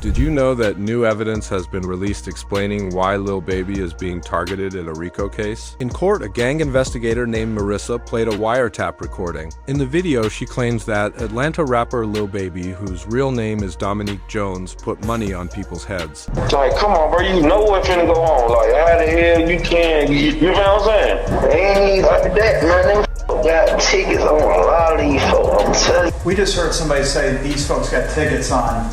Did you know that new evidence has been released explaining why Lil Baby is being targeted in a RICO case? In court, a gang investigator named Marissa played a wiretap recording. In the video, she claims that Atlanta rapper Lil Baby, whose real name is Dominique Jones, put money on people's heads. Like, come on, bro, you know what's finna go on. Like, how the hell you can, you know what I'm saying? They ain't like that, man. Them got tickets on a lot of these folks, I'm telling you. We just heard somebody say these folks got tickets on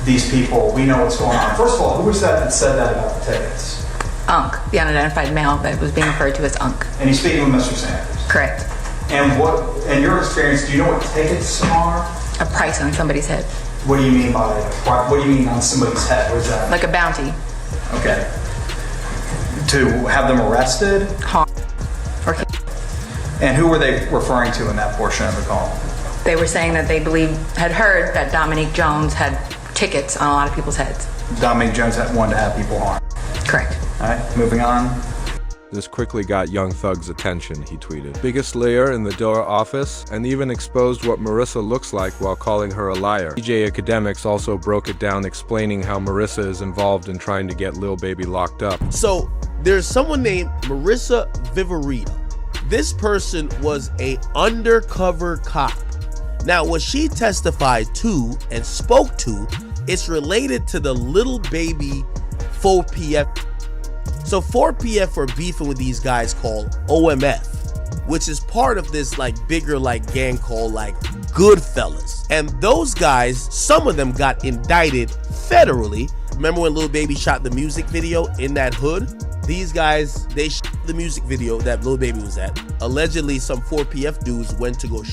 these people. We know what's going on. First of all, who was that said that about the tickets? Unk, the unidentified male that was being referred to as Unk. And he's speaking with Mr. Sanders? Correct. And what, in your experience, do you know what tickets are? A price on somebody's head. What do you mean by, what do you mean on somebody's head? What is that? Like a bounty. Okay. To have them arrested? Or And who were they referring to in that portion of the call? they were saying that they had heard that Dominique Jones had tickets on a lot of people's heads. Dominique Jones wanted to have people harmed. Correct. All right, moving on. This quickly got Young Thug's attention, he tweeted. Biggest layer in the Dora office, and even exposed what Marissa looks like while calling her a liar. DJ Academics also broke it down, explaining how Marissa is involved in trying to get Lil Baby locked up. So there's someone named Marissa Viverito. This person was a undercover cop. Now, what she testified to and spoke to, it's related to the Lil Baby 4PF. So 4PF are beefing with these guys called OMF, which is part of this like bigger like gang called like Goodfellas. And those guys, some of them got indicted federally. Remember when Lil Baby shot the music video in that hood? These guys, they shot the music video that Lil Baby was at. Allegedly, some 4PF dudes went to go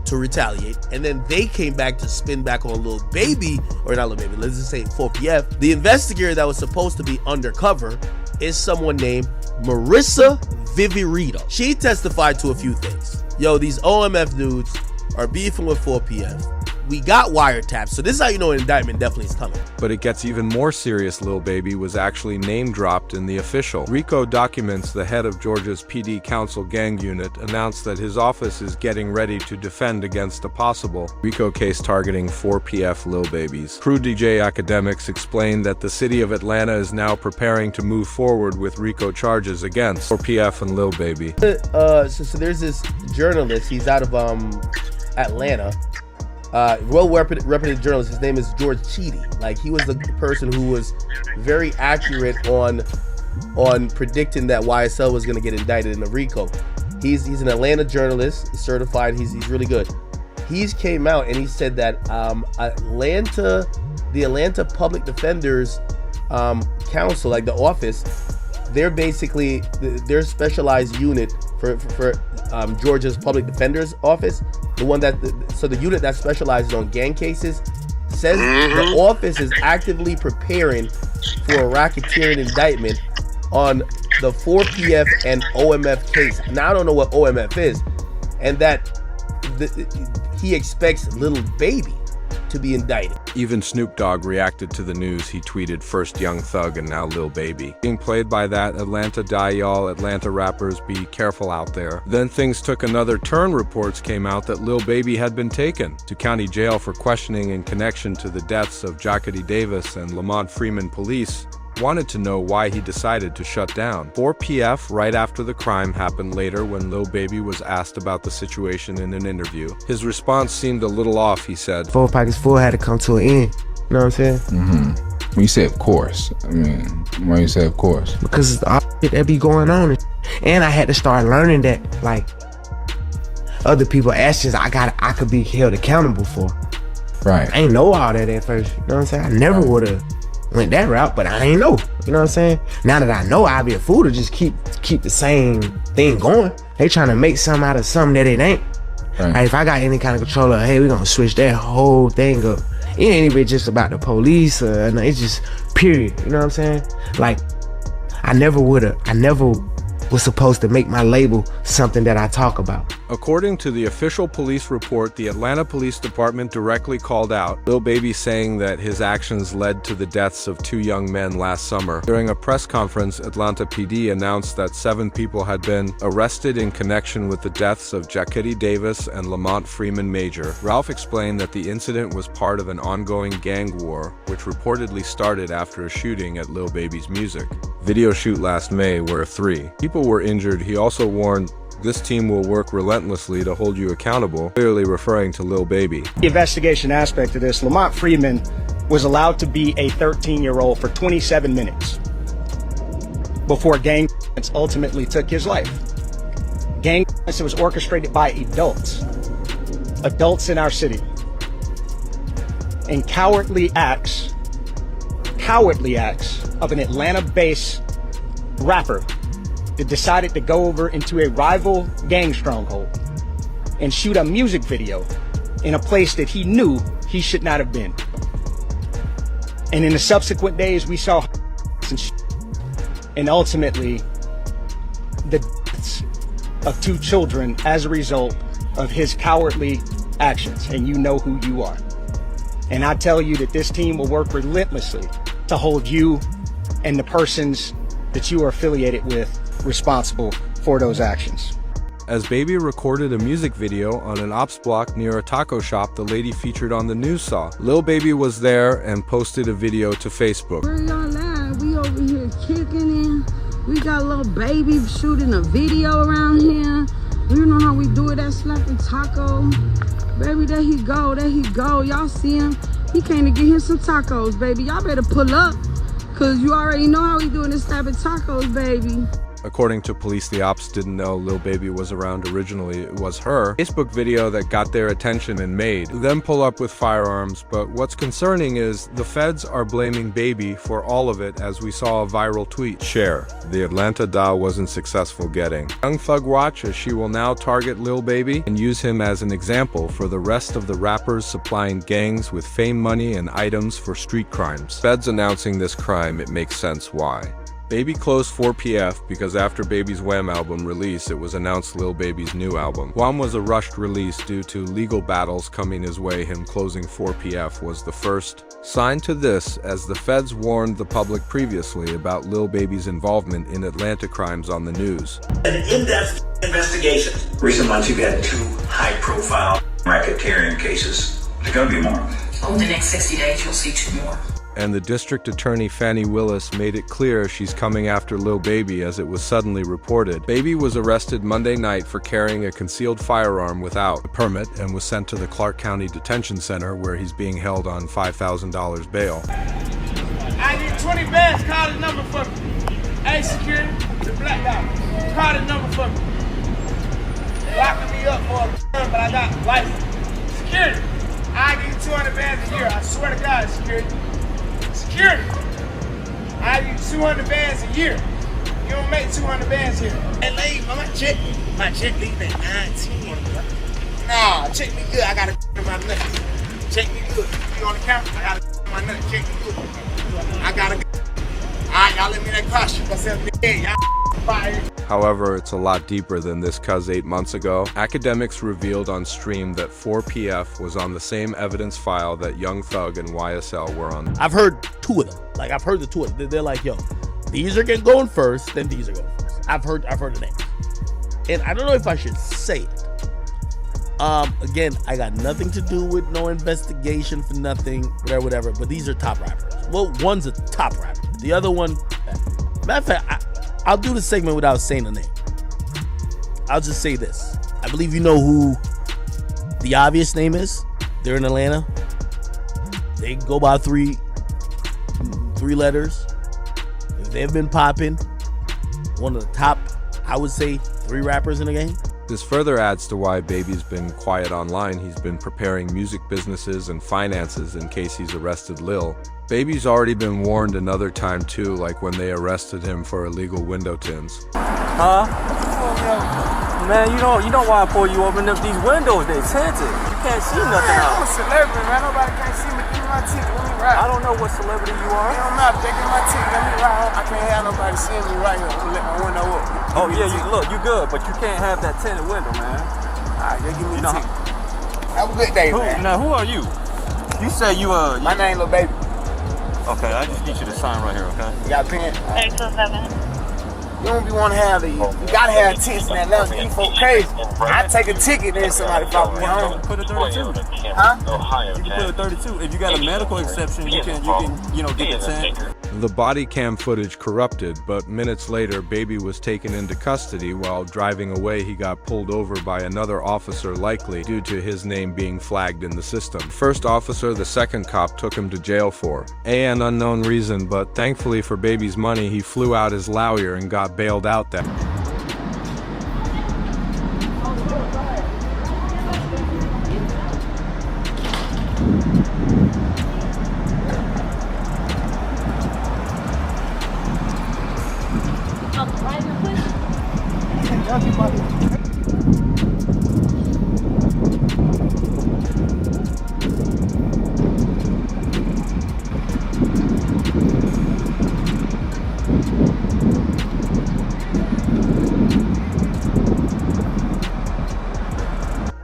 to retaliate, and then they came back to spin back on Lil Baby, or not Lil Baby, let's just say 4PF. The investigator that was supposed to be undercover is someone named Marissa Viverito. She testified to a few things. Yo, these OMF dudes are beefing with 4PF. We got wiretaps, so this is how you know an indictment definitely is coming. But it gets even more serious. Lil Baby was actually name-dropped in the official. RICO documents, the head of Georgia's PD Council gang unit, announced that his office is getting ready to defend against a possible RICO case targeting 4PF Lil Babies. Crew DJ Academics explained that the city of Atlanta is now preparing to move forward with RICO charges against 4PF and Lil Baby. So there's this journalist, he's out of Atlanta. Well-reputed journalist. His name is George Cheedy. Like, he was the person who was very accurate on predicting that YSL was going to get indicted in the RICO. He's an Atlanta journalist, certified. He's really good. He's came out and he said that the Atlanta Public Defenders Council, like the office, they're basically their specialized unit for Georgia's Public Defender's Office. The unit that specializes on gang cases says the office is actively preparing for a racketeering indictment on the 4PF and OMF case. Now I don't know what OMF is, and that he expects Lil Baby to be indicted. Even Snoop Dogg reacted to the news. He tweeted, "First Young Thug and now Lil Baby." Being played by that Atlanta die y'all, Atlanta rappers, be careful out there. Then things took another turn. Reports came out that Lil Baby had been taken to county jail for questioning in connection to the deaths of Jacody Davis, and Lamont Freeman police wanted to know why he decided to shut down 4PF right after the crime happened. Later, when Lil Baby was asked about the situation in an interview, his response seemed a little off. He said, 4 pockets full had to come to an end. You know what I'm saying? Mm-hmm. When you say of course, I mean, why you say of course? Because it's all shit that be going on. And I had to start learning that, like, other people's actions I could be held accountable for. Right. I ain't know all that at first. You know what I'm saying? I never would have went that route, but I ain't know. You know what I'm saying? Now that I know, I'd be a fool to just keep the same thing going. They trying to make something out of something that it ain't. Right. Like, if I got any kind of control of, hey, we're gonna switch that whole thing up. It ain't even just about the police, it's just period. You know what I'm saying? Like, I never was supposed to make my label something that I talk about. According to the official police report, the Atlanta Police Department directly called out Lil Baby, saying that his actions led to the deaths of 2 young men last summer. During a press conference, Atlanta PD announced that 7 people had been arrested in connection with the deaths of Jacquetti Davis and Lamont Freeman Major. Ralph explained that the incident was part of an ongoing gang war, which reportedly started after a shooting at Lil Baby's music video shoot last May, where 3 people were injured. He also warned, "This team will work relentlessly to hold you accountable," clearly referring to Lil Baby. The investigation aspect of this, Lamont Freeman was allowed to be a 13-year-old for 27 minutes before gang violence ultimately took his life. Gang violence was orchestrated by adults in our city, and cowardly acts of an Atlanta-based rapper that decided to go over into a rival gang stronghold and shoot a music video in a place that he knew he should not have been. And in the subsequent days, we saw and ultimately the deaths of 2 children as a result of his cowardly actions. And you know who you are. And I tell you that this team will work relentlessly to hold you and the persons that you are affiliated with responsible for those actions. As Baby recorded a music video on an ops block near a taco shop the lady featured on the news saw, Lil Baby was there and posted a video to Facebook. Where y'all at? We over here kicking it. We got Lil Baby shooting a video around here. You know how we do it at Slapping Taco. Baby, there he go, there he go. Y'all see him? He came to get him some tacos, baby. Y'all better pull up, cause you already know how we doing this Slapping Tacos, baby. According to police, the ops didn't know Lil Baby was around originally. It was her Facebook video that got their attention and made them pull up with firearms. But what's concerning is the feds are blaming Baby for all of it, as we saw a viral tweet share the Atlanta Da wasn't successful getting. Young Thug watch as she will now target Lil Baby and use him as an example for the rest of the rappers supplying gangs with fame money and items for street crimes. Feds announcing this crime, it makes sense why. Baby closed 4PF because after Baby's Wham album release, it was announced Lil Baby's new album. Wham was a rushed release due to legal battles coming his way. Him closing 4PF was the first sign to this, as the feds warned the public previously about Lil Baby's involvement in Atlanta crimes on the news. An in-depth investigation. Recent months, you've had 2 high-profile racketeering cases. There's gonna be more. Over the next 60 days, you'll see 2 more. And the district attorney Fannie Willis made it clear she's coming after Lil Baby, as it was suddenly reported. Baby was arrested Monday night for carrying a concealed firearm without a permit and was sent to the Clark County Detention Center, where he's being held on $5,000 bail. I need 20 bands, call the number for me. Hey, security, the black guy, call the number for me. They locking me up for a term, but I got license. Security, I need 200 bands a year, I swear to God, security. Security, I need 200 bands a year. You don't make 200 bands here. Hey, lady, my check leave at 19. Nah, check me good. I got to my nut. Check me good. You on the camera? I got to my nut. Check me good. I got to. All right, y'all let me that cost you myself. Y'all fired. However, it's a lot deeper than this, cuz 8 months ago, academics revealed on stream that 4PF was on the same evidence file that Young Thug and YSL were on. I've heard 2 of them. Like, I've heard the 2 of them. They're like, yo, these are going first, then these are going first. I've heard the names. And I don't know if I should say it. Again, I got nothing to do with no investigation for nothing, whatever, but these are top rappers. Well, one's a top rapper. The other one, matter of fact, I'll do the segment without saying the name. I'll just say this. I believe you know who the obvious name is. They're in Atlanta. They go by three letters. They've been popping. One of the top, I would say, 3 rappers in the game. This further adds to why Baby's been quiet online. He's been preparing music businesses and finances in case he's arrested Lil. Baby's already been warned another time too, like when they arrested him for illegal window tints. Huh? Man, you know why I pull you open up these windows, they tinted. You can't see nothing out. I'm a celebrity, man. Nobody can't see me through my ticket. I don't know what celebrity you are. It don't matter. They get my ticket. Let me ride. I can't have nobody seeing me right here. I'm gonna let my window up. Oh yeah, you good, but you can't have that tinted window, man. Alright, just give me a ticket. Have a good day, man. Now, who are you? You say you My name, little baby. Okay, I just need you to sign right here, okay? You got a pen? 32-7. You don't be want to have these. You gotta have tickets in Atlanta. These folks crazy. I take a ticket, then somebody follow me home. Put a 32. Huh? You can put a 32. If you got a medical exception, you can get the 10. The body cam footage corrupted, but minutes later, Baby was taken into custody. While driving away, he got pulled over by another officer, likely due to his name being flagged in the system. First officer, the second cop took him to jail for an unknown reason, but thankfully for Baby's money, he flew out his lawyer and got bailed out then.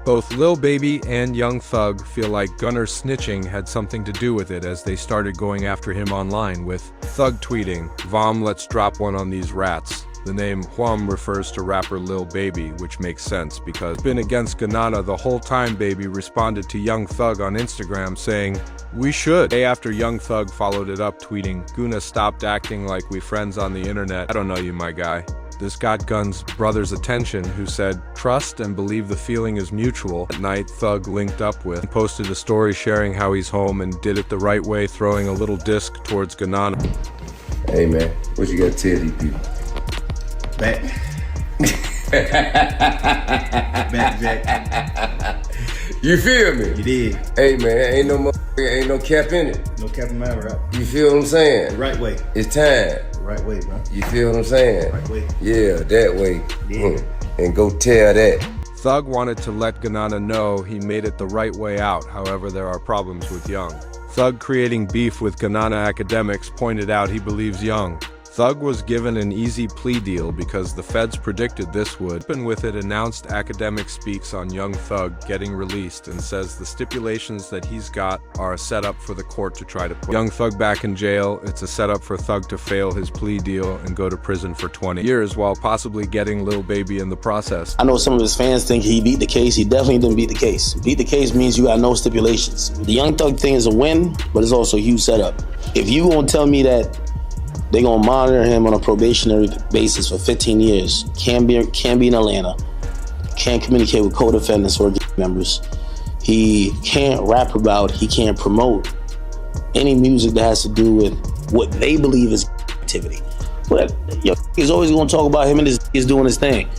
Both Lil Baby and Young Thug feel like Gunner's snitching had something to do with it, as they started going after him online, with Thug tweeting, "Vom, let's drop one on these rats." The name Hwam refers to rapper Lil Baby, which makes sense because been against Ganana the whole time. Baby responded to Young Thug on Instagram saying, "We should." Day after, Young Thug followed it up tweeting, "Guna stopped acting like we friends on the internet. I don't know you, my guy." This got Gun's brother's attention, who said, "Trust and believe the feeling is mutual." At night, Thug linked up with and posted a story sharing how he's home and did it the right way, throwing a little disc towards Ganana. Hey man, what you gotta tell these people? Back. Back, Jack. You feel me? You did. Hey man, ain't no cap in it. No cap in my rap. You feel what I'm saying? The right way. It's time. The right way, bro. You feel what I'm saying? Right way. Yeah, that way. Yeah. And go tell that. Thug wanted to let Ganana know he made it the right way out, however there are problems with Young. Thug, creating beef with Ganana academics, pointed out he believes Young. Thug was given an easy plea deal because the feds predicted this would happen. With it announced, academic speaks on Young Thug getting released and says the stipulations that he's got are a setup for the court to try to put Young Thug back in jail. It's a setup for Thug to fail his plea deal and go to prison for 20 years while possibly getting Lil Baby in the process. I know some of his fans think he beat the case. He definitely didn't beat the case. Beat the case means you got no stipulations. The Young Thug thing is a win, but it's also a huge setup. If you gonna tell me that they're gonna monitor him on a probationary basis for 15 years, can't be in Atlanta, can't communicate with co-defendants or members, he can't rap about, he can't promote any music that has to do with what they believe is activity. But he's always gonna talk about him and he's doing his thing.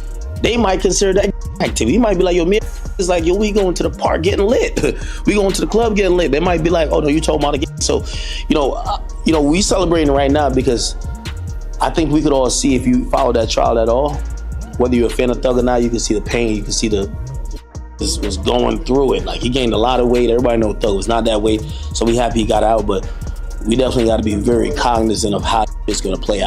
They might consider that activity. He might be like, yo, me, it's like, yo, we going to the park getting lit. We going to the club getting lit. They might be like, oh no, you talking about again. So, we celebrating right now because I think we could all see, if you follow that trial at all, whether you're a fan of Thug or not, you can see the pain, you can see this was going through it. Like, he gained a lot of weight. Everybody knows Thug was not that weight. So we happy he got out, but we definitely got to be very cognizant of how it's going to play out.